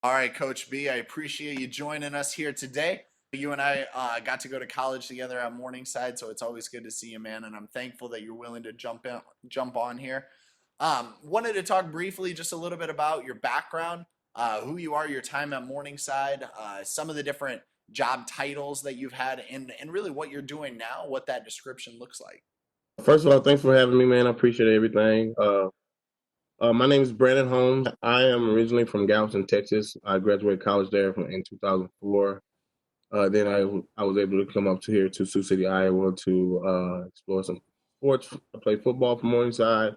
All right, Coach B, I appreciate you joining us here today. You and I got to go to college together at Morningside, so it's always good to see you, man. And I'm thankful that you're willing to jump on here. Wanted to talk briefly just a little bit about your background, who you are, your time at Morningside, some of the different job titles that you've had, and really what you're doing now, what that description looks like. First of all, thanks for having me, man. I appreciate everything. My name is Brandon Holmes. I am originally from Galveston, Texas. I graduated college there in 2004. Then I was able to come up to here to Sioux City, Iowa to explore some sports. I played football for Morningside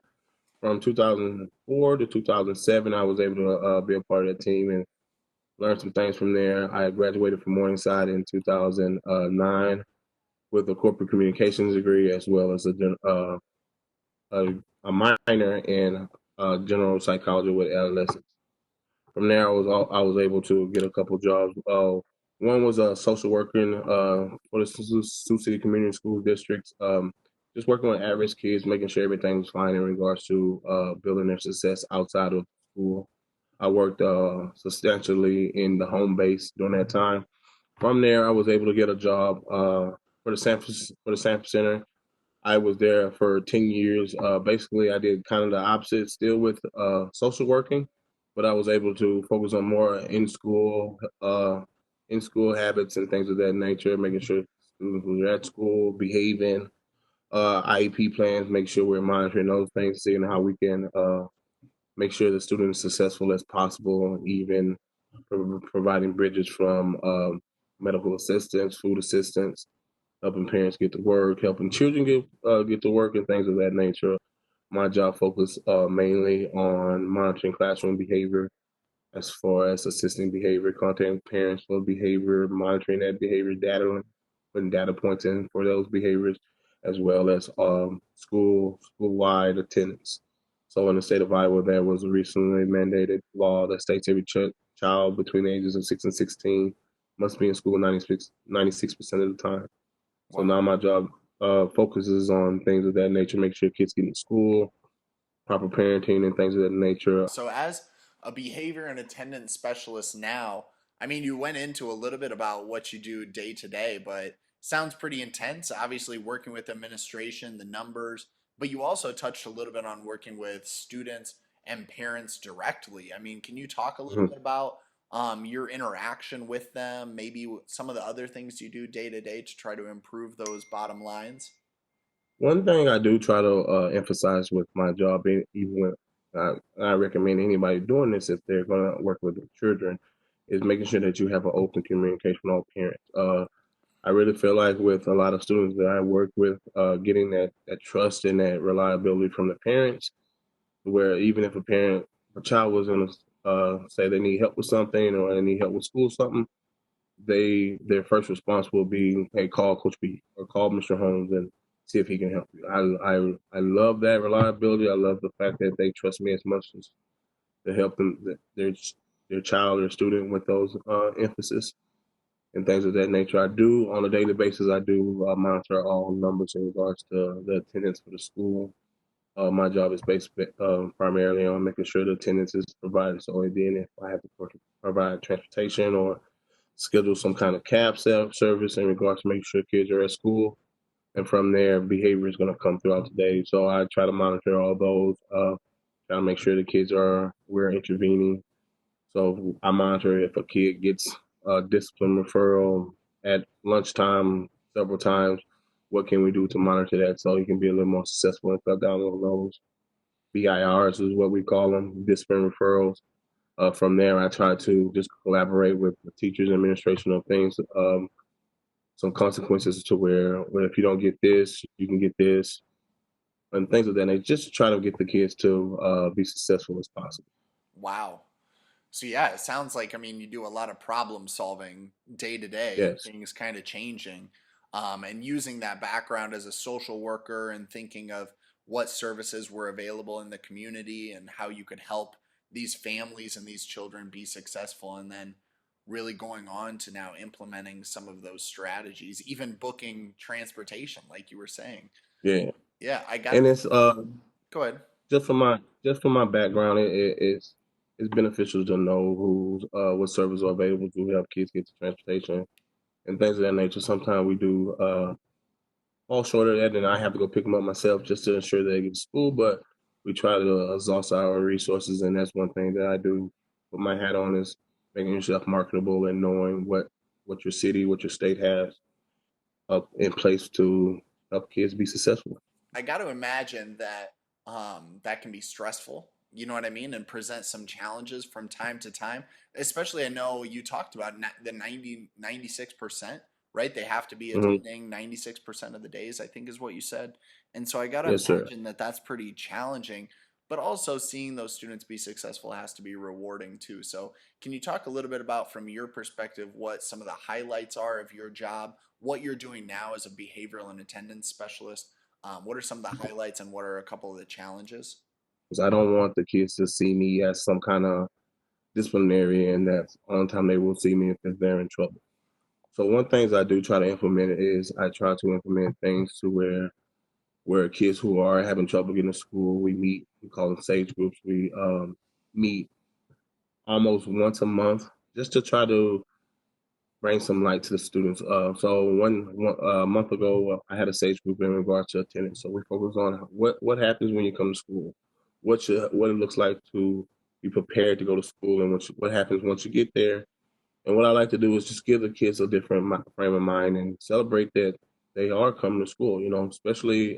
from 2004 to 2007. I was able to be a part of that team and learn some things from there. I graduated from Morningside in 2009 with a corporate communications degree as well as a, a minor in general psychology with adolescents. From there, I was able to get a couple jobs. One was a social working for the Sioux City Community School District. Just working with at-risk kids, making sure everything was fine in regards to building their success outside of school. I worked substantially in the home base during that time. From there, I was able to get a job for the Sanford Center. I was there for 10 years. Basically, I did kind of the opposite, still with social working, but I was able to focus on more in school habits and things of that nature, making sure students were at school, behaving, IEP plans, make sure we're monitoring those things, seeing how we can make sure the student is successful as possible, even providing bridges from medical assistance, food assistance, helping parents get to work, helping children get to work, and things of that nature. My job focused mainly on monitoring classroom behavior, as far as assisting behavior, contacting parents for behavior, monitoring that behavior, data, putting data points in for those behaviors, as well as school-wide attendance. So in the state of Iowa, there was a recently mandated law that states every child between the ages of 6 and 16 must be in school 96% of the time. So Wow. now my job focuses on things of that nature, make sure kids get in school, proper parenting, and things of that nature. So, as a behavior and attendance specialist now, I mean, you went into a little bit about what you do day to day, but sounds pretty intense. Obviously, working with administration, the numbers, but you also touched a little bit on working with students and parents directly. I mean, can you talk a little Mhm. bit about your interaction with them, maybe some of the other things you do day to day to try to improve those bottom lines? One thing I do try to emphasize with my job, even when I recommend anybody doing this if they're going to work with the children, is making sure that you have an open communication with all parents. I really feel like with a lot of students that I work with, getting that trust and that reliability from the parents, where even if a child was going to say they need help with something or they need help with school something, their first response will be, "Hey, call Coach B or call Mr. Holmes and see if he can help you." I love that reliability. I love the fact that they trust me as much as to help their child or student with those emphasis and things of that nature. I do on a daily basis. I do monitor all numbers in regards to the attendance for the school. My job is based primarily on making sure the attendance is provided. So then, if I have to provide transportation or schedule some kind of cab service in regards to making sure kids are at school, and from there, behavior is going to come throughout the day. So I try to monitor all those. Try to make sure the kids we're intervening. So I monitor if a kid gets a discipline referral at lunchtime several times. What can we do to monitor that so he can be a little more successful and cut down on those BIRs is what we call them, discipline referrals. From there, I try to just collaborate with the teachers and administration on things, some consequences to where if you don't get this, you can get this, and things of that nature, just to try to get the kids to be successful as possible. Wow. So yeah, it sounds like I mean you do a lot of problem solving day to day, Yes. things kind of changing, and using that background as a social worker and thinking of what services were available in the community and how you could help these families and these children be successful, and then really going on to now implementing some of those strategies, even booking transportation, like you were saying. Yeah. Yeah, I got. And it's Go ahead. just from my background, it's it's beneficial to know who's what services are available to help kids get to transportation and things of that nature. Sometimes we do fall short of that, and I have to go pick them up myself just to ensure they get to school. But we try to exhaust our resources, and that's one thing that I do. Put my hat on is making yourself marketable and knowing what your city, what your state has up in place to help kids be successful. I got to imagine that that can be stressful. You know what I mean, and present some challenges from time to time. Especially, I know you talked about the 96%, right? They have to be Hmm. attending 96% of the days, I think is what you said. And so I got to Yes, sir. imagine that that's pretty challenging. But also, seeing those students be successful has to be rewarding too. So, can you talk a little bit about, from your perspective, what some of the highlights are of your job, what you're doing now as a behavioral and attendance specialist? What are some of the highlights and what are a couple of the challenges? Because I don't want the kids to see me as some kind of disciplinary, and that's the only time they will see me if they're in trouble. So one things I do try to implement is I try to implement things to where kids who are having trouble getting to school, we meet. We call them sage groups. We meet almost once a month just to try to bring some light to the students. So one month ago, I had a sage group in regards to attendance. So we focus on what happens when you come to school, what it looks like to be prepared to go to school, and what happens once you get there. And what I like to do is just give the kids a different frame of mind and celebrate that they are coming to school. You know, especially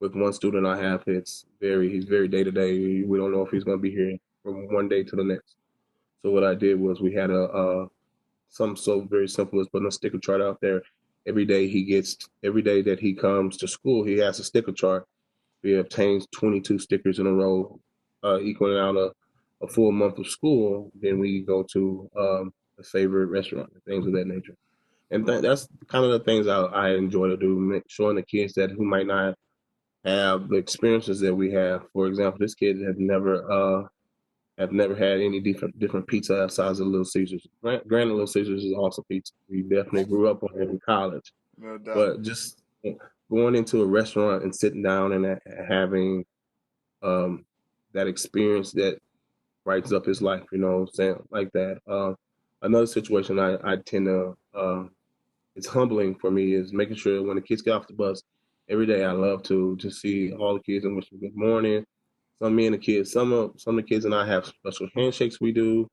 with one student I have, he's very day to day. We don't know if he's going to be here from one day to the next. So what I did was we had some so very simple as putting a sticker chart out there. Every day that he comes to school, he has a sticker chart. He obtains 22 stickers in a row, equaling out a full month of school. Then we go to a favorite restaurant and things of that nature. And that's kind of the things I enjoy to do, showing the kids that who might not have the experiences that we have. For example, this kid have never had any different pizza outside of Little Caesars. Granted, Little Caesars is awesome pizza. We definitely grew up on it in college, No doubt. but just going into a restaurant and sitting down and having um, that experience that brightens up his life, you know, saying like that. Another situation I tend to it's humbling for me is making sure when the kids get off the bus every day. I love to just see all the kids and wish them good morning. Me and the kids, some of the kids and I have special handshakes we do.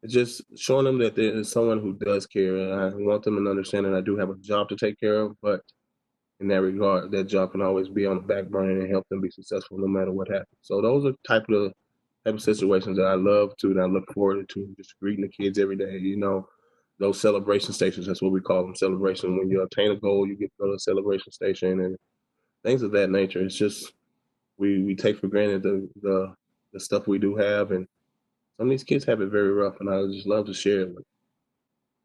It's just showing them that there is someone who does care, and I want them to understand that I do have a job to take care of. But in that regard, that job can always be on the back burner and help them be successful no matter what happens. So those are type of situations that I love to, that I look forward to, just greeting the kids every day. You know, those celebration stations. That's what we call them, celebration. When you obtain a goal, you get to go to a celebration station and things of that nature. It's just we take for granted the stuff we do have, and some of these kids have it very rough, and I just love to share it with.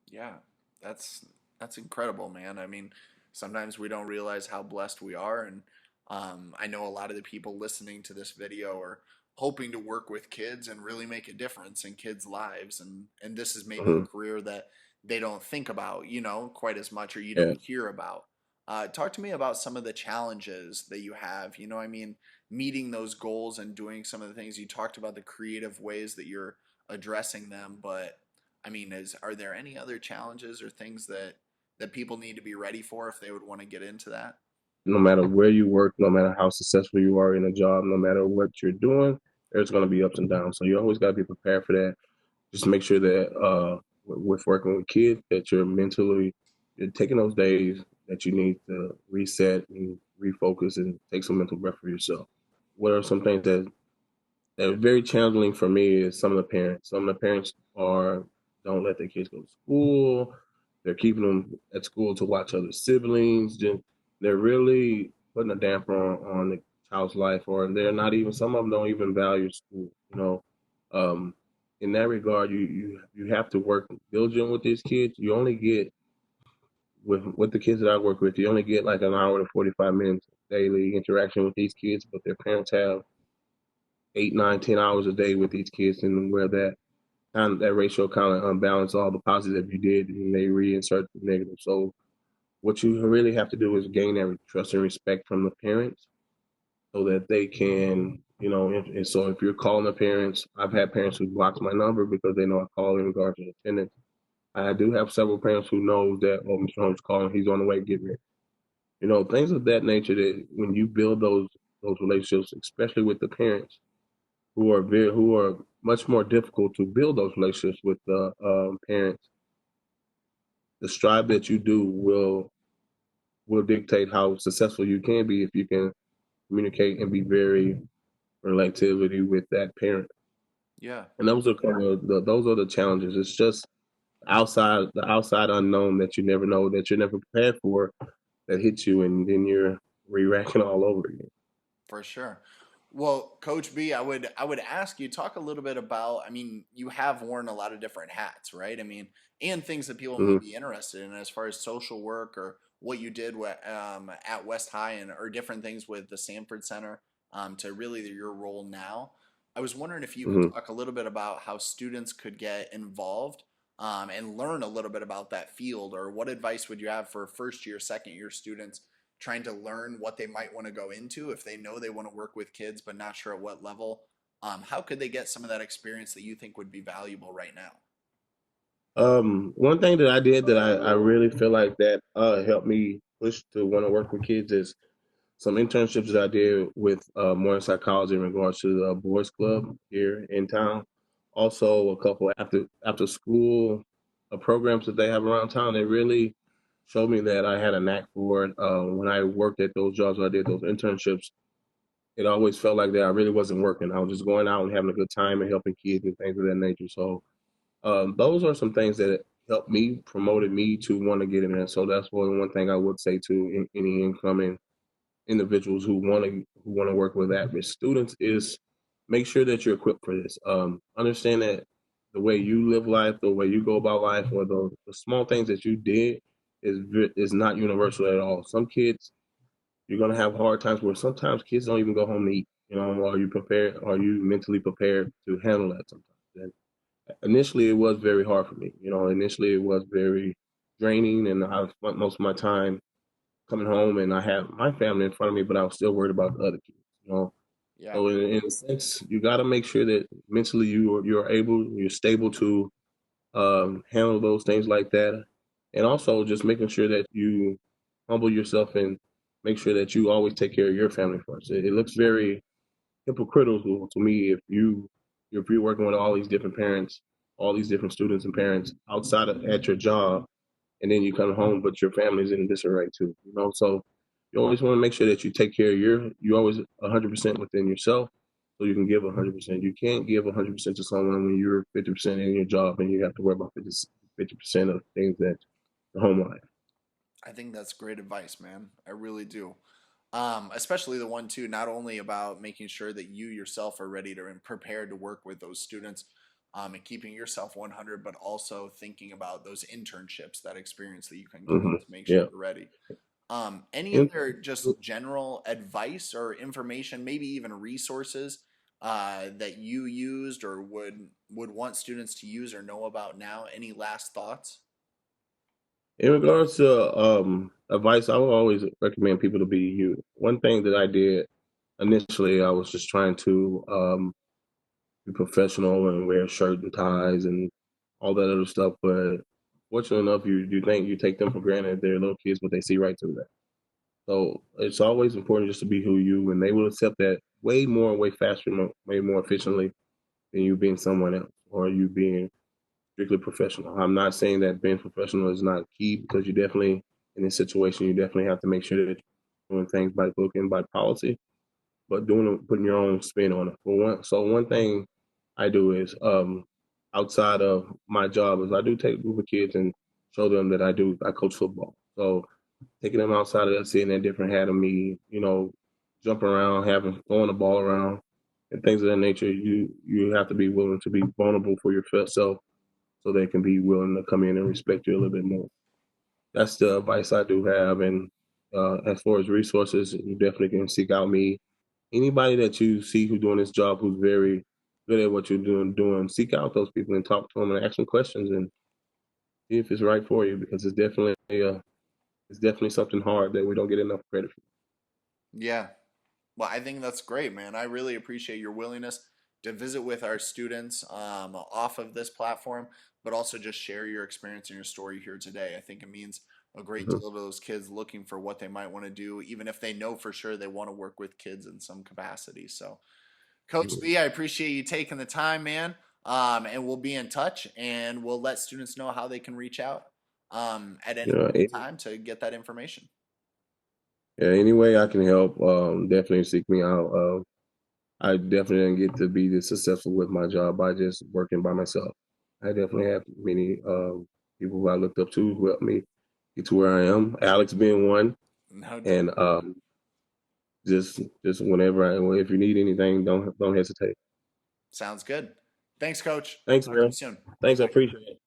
Yeah, that's that's incredible, man. I mean, sometimes we don't realize how blessed we are, and I know a lot of the people listening to this video are hoping to work with kids and really make a difference in kids' lives, and this is maybe Mm-hmm. a career that they don't think about, quite as much, or you Yeah, don't hear about. Talk to me about some of the challenges that you have. I mean, meeting those goals and doing some of the things you talked about, the creative ways that you're addressing them, but I mean, is are there any other challenges or things that people need to be ready for if they would want to get into that? no matter where you work, no matter how successful you are in a job, no matter what you're doing, there's going to be ups and downs. So you always got to be prepared for that. Just make sure that with working with kids, that you're taking those days that you need to reset and refocus and take some mental breath for yourself. What are some things that are very challenging for me is some of the parents. Some of the parents are don't let their kids go to school. They're keeping them at school to watch other siblings. They're really putting a damper on the child's life, or they're not even. Some of them don't even value school. You know, um, in that regard, you have to work diligent with these kids. You only get with the kids that I work with, you only get like an hour to 45 minutes daily interaction with these kids, but their parents have 8, 9, 10 hours a day with these kids, and where that ratio kind of unbalance all the positive you did, and they reinsert the negative. So what you really have to do is gain that trust and respect from the parents, so that they can And so if you're calling the parents, I've had parents who blocked my number because they know I call in regards to attendance. I do have several parents who know that, oh, Mr. Holmes calling, he's on the way, get ready. Things of that nature that when you build those relationships, especially with the parents who are much more difficult to build those relationships with the parents, the strive that you do will dictate how successful you can be if you can communicate and be very relativity with that parent. Yeah, And those are those are the challenges. It's just the outside unknown that you never know, that you're never prepared for, that hits you, and then you're re-racking all over again. for sure. Well, Coach B, I would ask you talk a little bit about. I mean, you have worn a lot of different hats, right? I mean, and things that people may Hmm. be interested in as far as social work or what you did at West High and or different things with the Sanford Center to really your role now. I was wondering if you could Hmm. talk a little bit about how students could get involved and learn a little bit about that field, or what advice would you have for first year, second year students trying to learn what they might want to go into if they know they want to work with kids but not sure at what level. How could they get some of that experience that you think would be valuable right now? One thing that I did that I really feel like that helped me push to want to work with kids is some internships that I did with Morningside College in regards to the boys club here in town. Also, a couple after school programs that they have around town. They really showed me that I had a knack for it. When I worked at those jobs, I did those internships. It always felt like that I really wasn't working. I was just going out and having a good time and helping kids and things of that nature. So those are some things that helped me, promoted me to want to get in there. So that's one thing I would say to any incoming individuals who want to work with at-risk students is make sure that you're equipped for this. Understand that the way you live life, the way you go about life, or the small things that you did is not universal at all. Some kids you're gonna have hard times where sometimes kids don't even go home to eat. Are you prepared? Are you mentally prepared to handle that sometimes? And initially, it was very hard for me. Initially it was very draining, and I spent most of my time coming home and I had my family in front of me, but I was still worried about the other kids. Yeah, So in a sense, you got to make sure that mentally you're stable to handle those things like that, and also just making sure that you humble yourself and make sure that you always take care of your family first. It looks very hypocritical to me if you're working with all these different parents, all these different students and parents outside of at your job, and then you come home, but your family's in disarray too. So you always want to make sure that you take care of you always 100% within yourself, so you can give 100%. You can't give 100% to someone when you're 50% in your job and you have to worry about 50% of things that the home life. I think that's great advice, man. I really do. Especially the one too, not only about making sure that you yourself are ready to and prepared to work with those students, and keeping yourself 100, but also thinking about those internships, that experience that you can gain Hmm. to make sure Yeah. you're ready. Any And other just general advice or information, maybe even resources that you used or would want students to use or know about now? Any last thoughts? in regards to advice, I would always recommend people to be you. One thing that I did initially, I was just trying to be professional and wear shirt and ties and all that other stuff. But fortunately enough, you think you take them for granted. They're little kids, but they see right through that. So it's always important just to be who you, and they will accept that way more, way faster, way more efficiently than you being someone else or you being strictly professional. I'm not saying that being professional is not key because you definitely in this situation you definitely have to make sure that you're doing things by book and by policy, but putting your own spin on it. One thing I do is outside of my job is I do take a group of kids and show them that I coach football. So taking them outside of that, seeing that different hat of me, jumping around, having throwing the ball around, and things of that nature. You have to be willing to be vulnerable for yourself, so they can be willing to come in and respect you a little bit more. That's the advice I do have. And as far as resources, you definitely can seek out me. Anybody that you see who's doing this job who's very good at what you're doing, seek out those people and talk to them and ask them questions and see if it's right for you because it's definitely something hard that we don't get enough credit for. Yeah, Well, I think that's great, man. I really appreciate your willingness to visit with our students off of this platform, but also just share your experience and your story here today. I think it means a great Mhm. deal to those kids looking for what they might want to do, even if they know for sure they want to work with kids in some capacity. So, Coach Mhm. B, I appreciate you taking the time, man. And we'll be in touch and we'll let students know how they can reach out at any You know, point in time to get that information. any way I can help, definitely seek me out. I definitely didn't get to be this successful with my job by just working by myself. I definitely have many people who I looked up to who helped me get to where I am. Alex being one, No doubt. and just whenever if you need anything, don't hesitate. Sounds good. Thanks, Coach. Thanks, Talk to you man. soon. Thanks, I appreciate it.